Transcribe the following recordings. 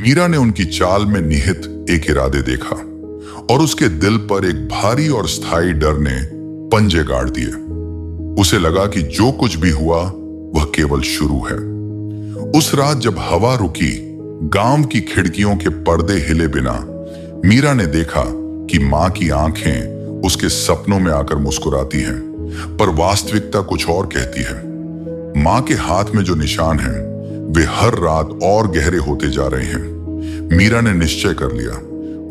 मीरा ने उनकी चाल में निहित एक इरादे देखा और उसके दिल पर एक भारी और स्थायी डर ने पंजे गाड़ दिए। उसे लगा कि जो कुछ भी हुआ वह केवल शुरू है। उस रात जब हवा रुकी, गांव की खिड़कियों के पर्दे हिले बिना मीरा ने देखा कि मां की आंखें उसके सपनों में आकर मुस्कुराती हैं, पर वास्तविकता कुछ और कहती है। मां के हाथ में जो निशान हैं, वे हर रात और गहरे होते जा रहे हैं। मीरा ने निश्चय कर लिया,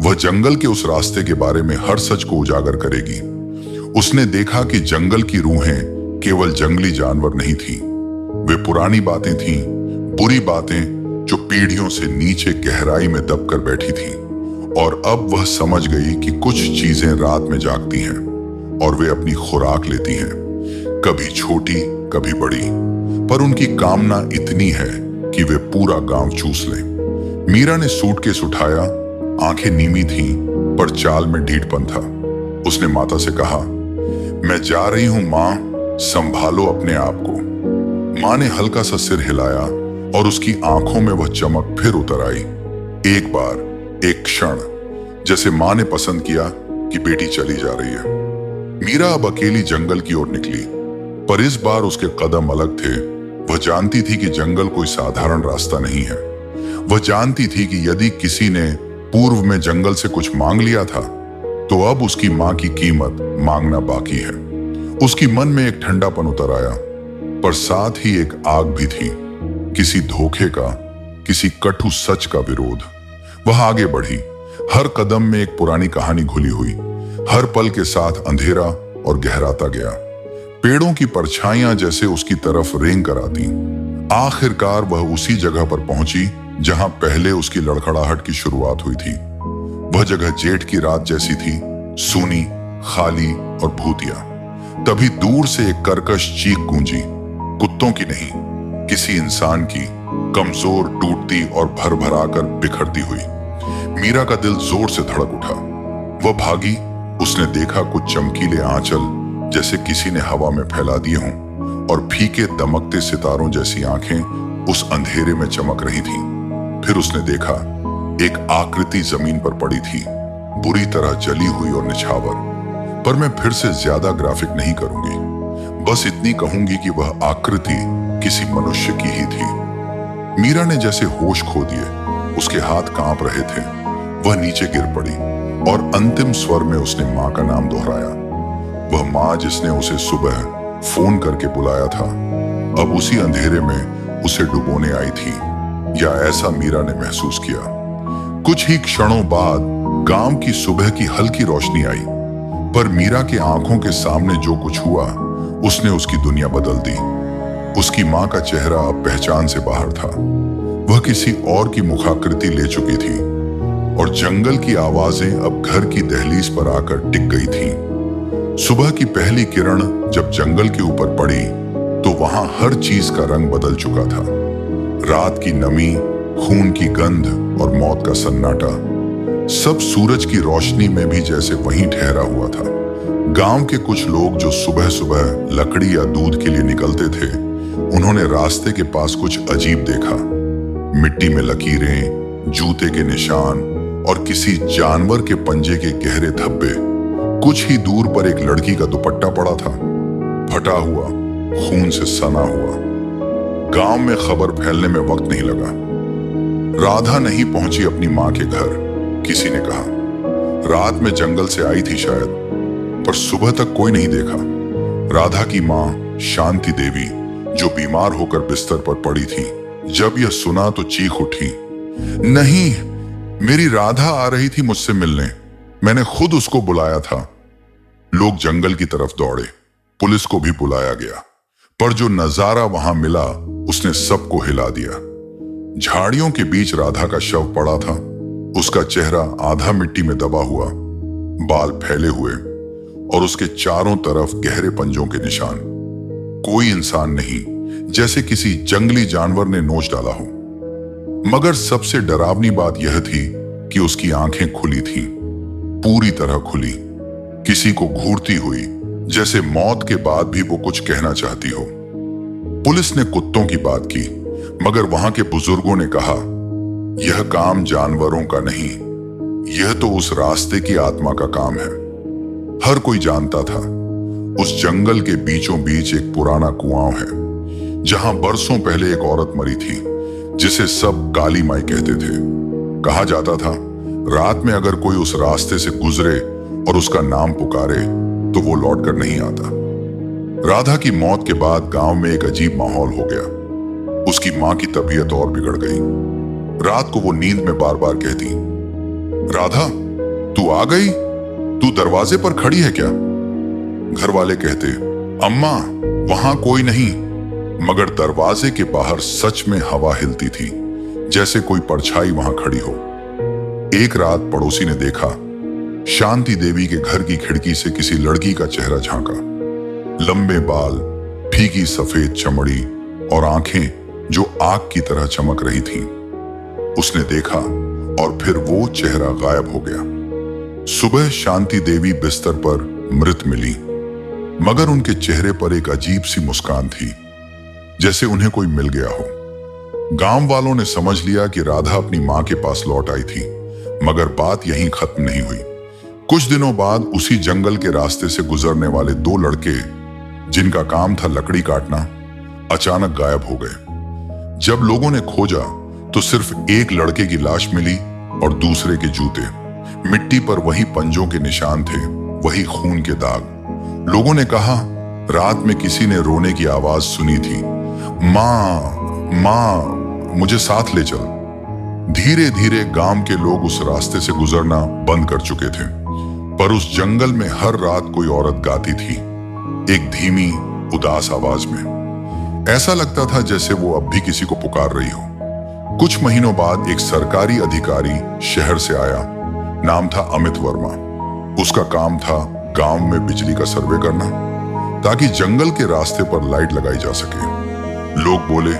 वह जंगल के उस रास्ते के बारे में हर सच को उजागर करेगी। उसने देखा कि जंगल की रूहें केवल जंगली जानवर नहीं थीं, वे पुरानी बातें थीं, बुरी बातें जो पीढ़ियों से नीचे गहराई में दबकर बैठी थीं। और अब वह समझ गई कि कुछ चीजें रात में जागती हैं और वे अपनी खुराक लेती हैं, कभी छोटी कभी बड़ी, पर उनकी कामना इतनी है कि वे पूरा गांव चूस लें। मीरा ने सूटकेस उठाया, आंखें नीमी थीं पर चाल में ढीठपन था। उसने माता से कहा, मैं जा रही हूं मां, संभालो अपने आप को। मां ने हल्का सा सिर हिलाया और उसकी आंखों में वह चमक फिर उतर आई। एक बार, एक क्षण, जैसे मां ने पसंद किया कि बेटी चली जा रही है। मीरा अब अकेली जंगल की ओर निकली, पर इस बार उसके कदम अलग थे। वह जानती थी कि जंगल कोई साधारण रास्ता नहीं है। वह जानती थी कि यदि किसी ने पूर्व में जंगल से कुछ मांग लिया था, तो अब उसकी मां की कीमत मांगना बाकी है। उसकी मन में एक ठंडापन उतर आया, पर साथ ही एक आग भी थी, किसी धोखे का, किसी कटु सच का विरोध। वह आगे बढ़ी, हर कदम में एक पुरानी कहानी घुली हुई, हर पल के साथ अंधेरा और गहराता गया। पेड़ों की परछाइयां जैसे उसकी तरफ रेंग कर आती। आखिरकार वह उसी जगह पर पहुंची जहां पहले उसकी लड़खड़ाहट की शुरुआत हुई थी। वह जगह जेठ की रात जैसी थी, सूनी, खाली और भूतिया। तभी दूर से एक कर्कश चीख गूंजी, कुत्तों की नहीं, किसी इंसान की, कमजोर, टूटती और भर-भरा कर बिखरती हुई। मीरा का दिल जोर से धड़क उठा। वह भागी। उसने देखा कुछ चमकीले आंचल जैसे किसी ने हवा में फैला दिए हों, और फीके दमकते सितारों जैसी आंखें उस अंधेरे में चमक रही थीं। फिर उसने देखा एक आकृति जमीन पर पड़ी थी, बुरी तरह जली हुई और निछावर। पर मैं फिर से ज्यादा ग्राफिक नहीं करूंगी, बस इतनी कहूंगी कि वह आकृति किसी मनुष्य की ही थी। मीरा ने जैसे होश खो दिए, उसके हाथ कांप रहे थे। वह नीचे गिर पड़ी और अंतिम स्वर में उसने मां का नाम दोहराया। वह मां जिसने उसे सुबह फोन करके बुलाया था, अब उसी अंधेरे में उसे डुबोने आई थी, या ऐसा मीरा ने महसूस किया। कुछ ही क्षणों बाद गांव की सुबह की हल्की रोशनी आई, पर मीरा के आंखों के सामने जो कुछ हुआ, उसने उसकी दुनिया बदल दी। उसकी मां का चेहरा अब पहचान से बाहर था। वह किसी और की मुखाकृति ले चुकी थी, और जंगल की आवाजें अब घर की दहलीज पर आकर टिक गई थीं। सुबह की पहली किरण जब जंगल के ऊपर पड़ी, तो वहां हर चीज का रंग बदल चुका था। रात की नमी, खून की गंध और मौत का सन्नाटा, सब सूरज की रोशनी में भी जैसे वहीं ठहरा हुआ था। गांव के कुछ लोग जो सुबह सुबह लकड़ी या दूध के लिए निकलते थे, उन्होंने रास्ते के पास कुछ अजीब देखा। मिट्टी में लकीरें, जूते के निशान और किसी जानवर के पंजे के गहरे धब्बे। कुछ ही दूर पर एक लड़की का दुपट्टा पड़ा था, फटा हुआ, खून से सना हुआ। गांव में खबर फैलने में वक्त नहीं लगा। राधा नहीं पहुंची अपनी मां के घर, किसी ने कहा। रात में जंगल से आई थी शायद, पर सुबह तक कोई नहीं देखा। राधा की मां शांति देवी, जो बीमार होकर बिस्तर पर पड़ी थी, जब यह सुना तो चीख उठी, नहीं, मेरी राधा आ रही थी मुझसे मिलने, मैंने खुद उसको बुलाया था। लोग जंगल की तरफ दौड़े, पुलिस को भी बुलाया गया, पर जो नजारा वहां मिला उसने सबको हिला दिया। झाड़ियों के बीच राधा का शव पड़ा था, उसका चेहरा आधा मिट्टी में दबा हुआ, बाल फैले हुए, और उसके चारों तरफ गहरे पंजों के निशान। कोई इंसान नहीं, जैसे किसी जंगली जानवर ने नोच डाला हो। मगर सबसे डरावनी बात यह थी कि उसकी आंखें खुली थीं, पूरी तरह खुली, किसी को घूरती हुई, जैसे मौत के बाद भी वो कुछ कहना चाहती हो। पुलिस ने कुत्तों की बात की, मगर वहां के बुजुर्गों ने कहा, यह काम जानवरों का नहीं, यह तो उस रास्ते की आत्मा का काम है। हर कोई जानता था उस जंगल के बीचों बीच एक पुराना कुआं है, जहां बरसों पहले एक औरत मरी थी, जिसे सब काली माई कहते थे। कहा जाता था रात में अगर कोई उस रास्ते से गुजरे और उसका नाम पुकारे तो वो लौटकर नहीं आता। राधा की मौत के बाद गांव में एक अजीब माहौल हो गया। उसकी मां की तबीयत और बिगड़ गई। रात को वो नींद में बार बार कहती, राधा तू आ गई, तू दरवाजे पर खड़ी है क्या? घर वाले कहते, अम्मा वहां कोई नहीं, मगर दरवाजे के बाहर सच में हवा हिलती थी, जैसे कोई परछाई वहां खड़ी हो। एक रात पड़ोसी ने देखा शांति देवी के घर की खिड़की से किसी लड़की का चेहरा झांका। लंबे बाल, फीकी सफेद चमड़ी और आंखें जो आग की तरह चमक रही थीं। उसने देखा और फिर वो चेहरा गायब हो गया। सुबह शांति देवी बिस्तर पर मृत मिली, मगर उनके चेहरे पर एक अजीब सी मुस्कान थी, जैसे उन्हें कोई मिल गया हो। गांव वालों ने समझ लिया कि राधा अपनी मां के पास लौट आई थी, मगर बात यहीं खत्म नहीं हुई। कुछ दिनों बाद उसी जंगल के रास्ते से गुजरने वाले दो लड़के, जिनका काम था लकड़ी काटना, अचानक गायब हो गए। जब लोगों ने खोजा तो सिर्फ एक लड़के की लाश मिली और दूसरे के जूते। मिट्टी पर वही पंजों के निशान थे, वही खून के दाग। लोगों ने कहा रात में किसी ने रोने की आवाज सुनी थी, मां मां मुझे साथ ले चल। धीरे धीरे गांव के लोग उस रास्ते से गुजरना बंद कर चुके थे, पर उस जंगल में हर रात कोई औरत गाती थी, एक धीमी उदास आवाज में। ऐसा लगता था जैसे वो अब भी किसी को पुकार रही हो। कुछ महीनों बाद एक सरकारी अधिकारी शहर से आया। नाम था अमित वर्मा। उसका काम था गांव में बिजली का सर्वे करना, ताकि जंगल के रास्ते पर लाइट लगाई जा सके। लोग बोले,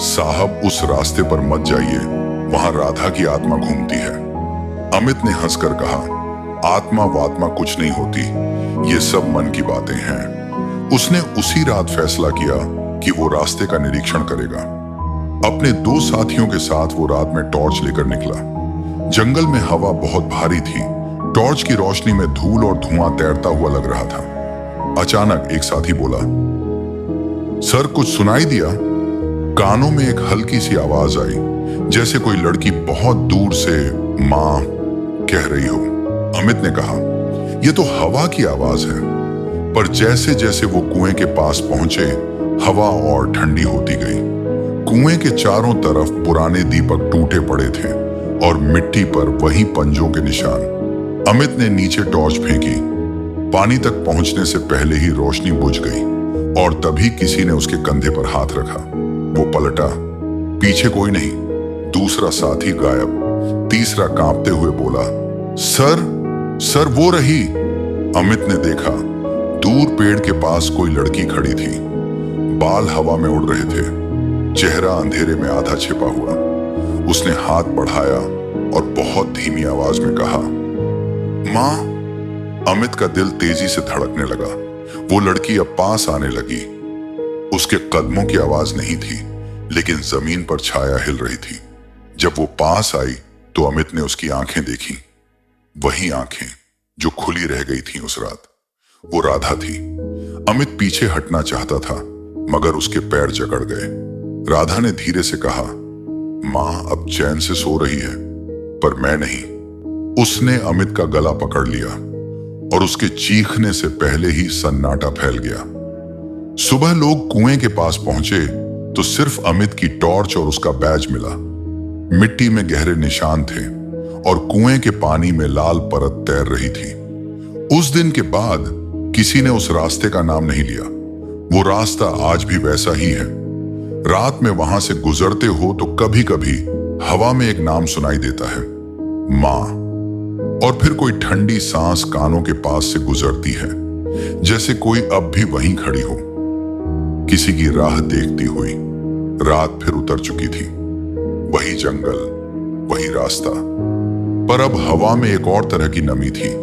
साहब उस रास्ते पर मत जाइए, वहां राधा की आत्मा घूमती है। अमित ने हंसकर कहा, आत्मा वात्मा कुछ नहीं होती, ये सब मन की बातें हैं। उसने उसी रात फैसला किया कि वो रास्ते का निरीक्षण करेगा। अपने दो साथियों के साथ वो रात में टॉर्च लेकर निकला। जंगल में हवा बहुत भारी थी। टॉर्च की रोशनी में धूल और धुआं तैरता हुआ लग रहा था। अचानक एक साथी बोला, सर कुछ सुनाई दिया? कानों में एक हल्की सी आवाज आई, जैसे कोई लड़की बहुत दूर से मां कह रही हो। अमित ने कहा, यह तो हवा की आवाज है। पर जैसे जैसे वो कुएं के पास पहुंचे, हवा और ठंडी होती गई। कुएं के चारों तरफ पुराने दीपक टूटे पड़े थे और मिट्टी पर वही पंजों के निशान। अमित ने नीचे टॉर्च फेंकी। पानी तक पहुंचने से पहले ही रोशनी बुझ गई और तभी किसी ने उसके कंधे पर हाथ रखा। वो पलटा, पीछे कोई नहीं। दूसरा साथी गायब। तीसरा कांपते हुए बोला, सर वो रही। अमित ने देखा, दूर पेड़ के पास कोई लड़की खड़ी थी। बाल हवा में उड़ रहे थे, चेहरा अंधेरे में आधा छिपा हुआ। उसने हाथ बढ़ाया और बहुत धीमी आवाज में कहा, मां। अमित का दिल तेजी से धड़कने लगा। वो लड़की अब पास आने लगी। उसके कदमों की आवाज नहीं थी, लेकिन जमीन पर छाया हिल रही थी। जब वो पास आई तो अमित ने उसकी आंखें देखी, वही आंखें जो खुली रह गई थी उस रात। वो राधा थी। अमित पीछे हटना चाहता था, मगर उसके पैर जकड़ गए। राधा ने धीरे से कहा, मां अब चैन से सो रही है, पर मैं नहीं। उसने अमित का गला पकड़ लिया और उसके चीखने से पहले ही सन्नाटा फैल गया। सुबह लोग कुएं के पास पहुंचे तो सिर्फ अमित की टॉर्च और उसका बैज मिला। मिट्टी में गहरे निशान थे और कुएं के पानी में लाल परत तैर रही थी। उस दिन के बाद किसी ने उस रास्ते का नाम नहीं लिया। वो रास्ता आज भी वैसा ही है। रात में वहां से गुजरते हो तो कभी कभी हवा में एक नाम सुनाई देता है, मां। और फिर कोई ठंडी सांस कानों के पास से गुजरती है, जैसे कोई अब भी वहीं खड़ी हो, किसी की राह देखती हुई। रात फिर उतर चुकी थी। वही जंगल, वही रास्ता, पर अब हवा में एक और तरह की नमी थी,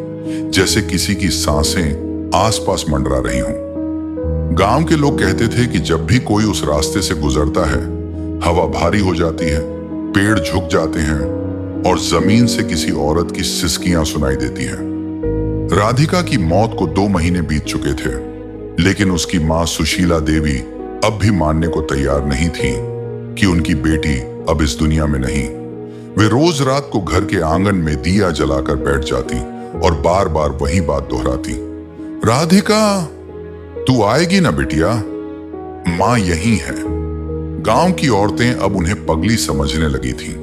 जैसे किसी की सांसें आसपास मंडरा रही हों। गांव के लोग कहते थे कि जब भी कोई उस रास्ते से गुजरता है, हवा भारी हो जाती है, पेड़ झुक जाते हैं और जमीन से किसी औरत की सिसकियां सुनाई देती हैं। राधिका की मौत को 2 महीने बीत चुके थे, लेकिन उसकी मां सुशीला देवी अब भी मानने को तैयार नहीं थी कि उनकी बेटी अब इस दुनिया में नहीं। वे रोज रात को घर के आंगन में दिया जलाकर बैठ जाती और बार बार वही बात दोहराती, राधिका तू आएगी ना बिटिया, मां यही है। गांव की औरतें अब उन्हें पगली समझने लगी थीं,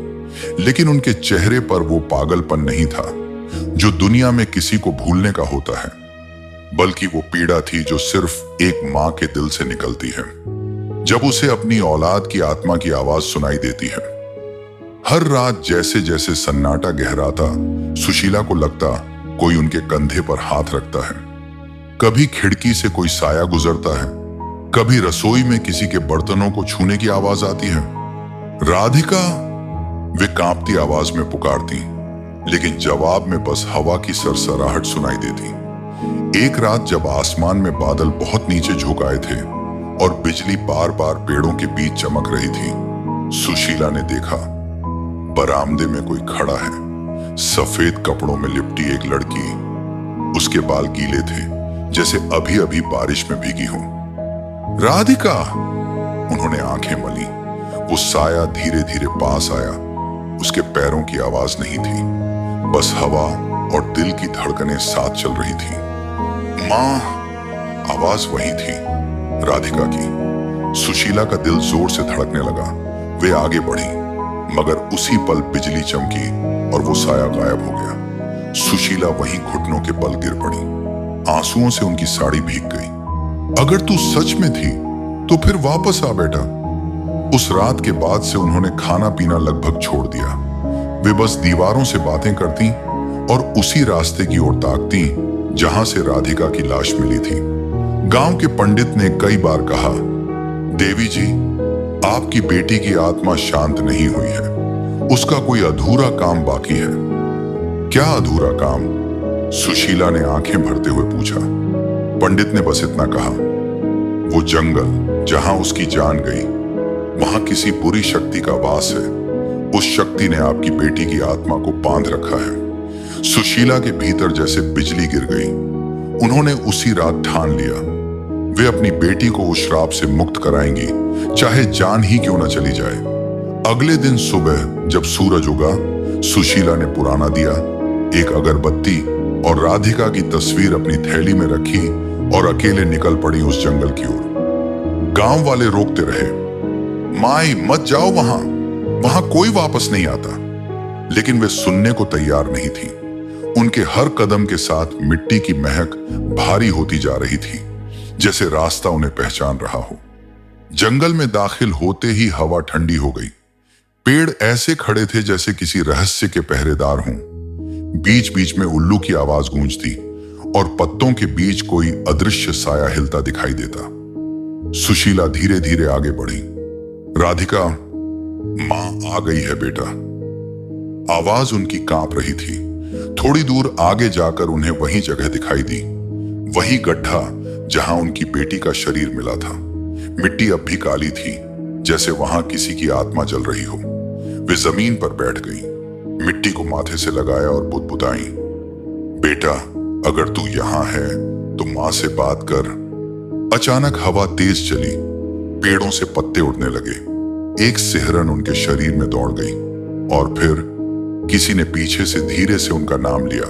लेकिन उनके चेहरे पर वो पागलपन नहीं था जो दुनिया में किसी को भूलने का होता है, बल्कि वो पीड़ा थी जो सिर्फ एक मां के दिल से निकलती है जब उसे अपनी औलाद की आत्मा की आवाज सुनाई देती है। हर रात जैसे जैसे सन्नाटा गहराता, सुशीला को लगता कोई उनके कंधे पर हाथ रखता है। कभी खिड़की से कोई साया गुजरता है, कभी रसोई में किसी के बर्तनों को छूने की आवाज आती है। राधिका, वे कांपती आवाज में पुकारती, लेकिन जवाब में बस हवा की सरसराहट सुनाई देती। एक रात जब आसमान में बादल बहुत नीचे झुक आए थे और बिजली बार बार पेड़ों के बीच चमक रही थी, सुशीला ने देखा बरामदे में कोई खड़ा है। सफेद कपड़ों में लिपटी एक लड़की, उसके बाल गीले थे जैसे अभी अभी बारिश में भीगी हो। राधिका, उन्होंने आंखें मली। वो साया धीरे धीरे पास आया। उसके पैरों की आवाज नहीं थी, बस हवा और दिल की धड़कनें साथ चल रही थी। मां, आवाज वही थी, राधिका की। सुशीला का दिल जोर से धड़कने लगा। वे आगे बढ़ी, मगर उसी पल बिजली चमकी और वो साया गायब हो गया। सुशीला वहीं घुटनों के बल गिर पड़ी। आंसुओं से उनकी साड़ी भीग गई। अगर तू सच में थी तो फिर वापस आ बेटा। उस रात के बाद से उन्होंने खाना पीना लगभग छोड़ दिया। वे बस दीवारों से बातें करती और उसी रास्ते की ओर ताकती जहां से राधिका की लाश मिली थी। गांव के पंडित ने कई बार कहा, देवी जी, आपकी बेटी की आत्मा शांत नहीं हुई है, उसका कोई अधूरा काम बाकी है। क्या अधूरा काम? सुशीला ने आंखें भरते हुए पूछा। पंडित ने बस इतना कहा, वो जंगल जहां उसकी जान गई, वहां किसी बुरी शक्ति का वास है। उस शक्ति ने आपकी बेटी की आत्मा को बांध रखा है। सुशीला के भीतर जैसे बिजली गिर गई। उन्होंने उसी रात ठान लिया, वे अपनी बेटी को उस श्राप से मुक्त कराएंगी, चाहे जान ही क्यों न चली जाए। अगले दिन सुबह जब सूरज उगा, सुशीला ने पुराना दिया, एक अगरबत्ती और राधिका की तस्वीर अपनी थैली में रखी और अकेले निकल पड़ी उस जंगल की ओर। गांव वाले रोकते रहे, माई मत जाओ वहां, वहां कोई वापस नहीं आता। लेकिन वे सुनने को तैयार नहीं थी। उनके हर कदम के साथ मिट्टी की महक भारी होती जा रही थी, जैसे रास्ता उन्हें पहचान रहा हो। जंगल में दाखिल होते ही हवा ठंडी हो गई। पेड़ ऐसे खड़े थे जैसे किसी रहस्य के पहरेदार हों। बीच बीच में उल्लू की आवाज गूंजती और पत्तों के बीच कोई अदृश्य साया हिलता दिखाई देता। सुशीला धीरे धीरे आगे बढ़ी। राधिका, मां आ गई है बेटा। आवाज उनकी कांप रही थी। थोड़ी दूर आगे जाकर उन्हें वही जगह दिखाई दी, वही गड्ढा जहां उनकी बेटी का शरीर मिला था। मिट्टी अब भी काली थी, जैसे वहां किसी की आत्मा जल रही हो। वे जमीन पर बैठ गई, मिट्टी को माथे से लगाया और बुदबुदाई, बेटा अगर तू यहां है तो मां से बात कर। अचानक हवा तेज चली, पेड़ों से पत्ते उड़ने लगे। एक सिहरन उनके शरीर में दौड़ गई और फिर किसी ने पीछे से धीरे से उनका नाम लिया,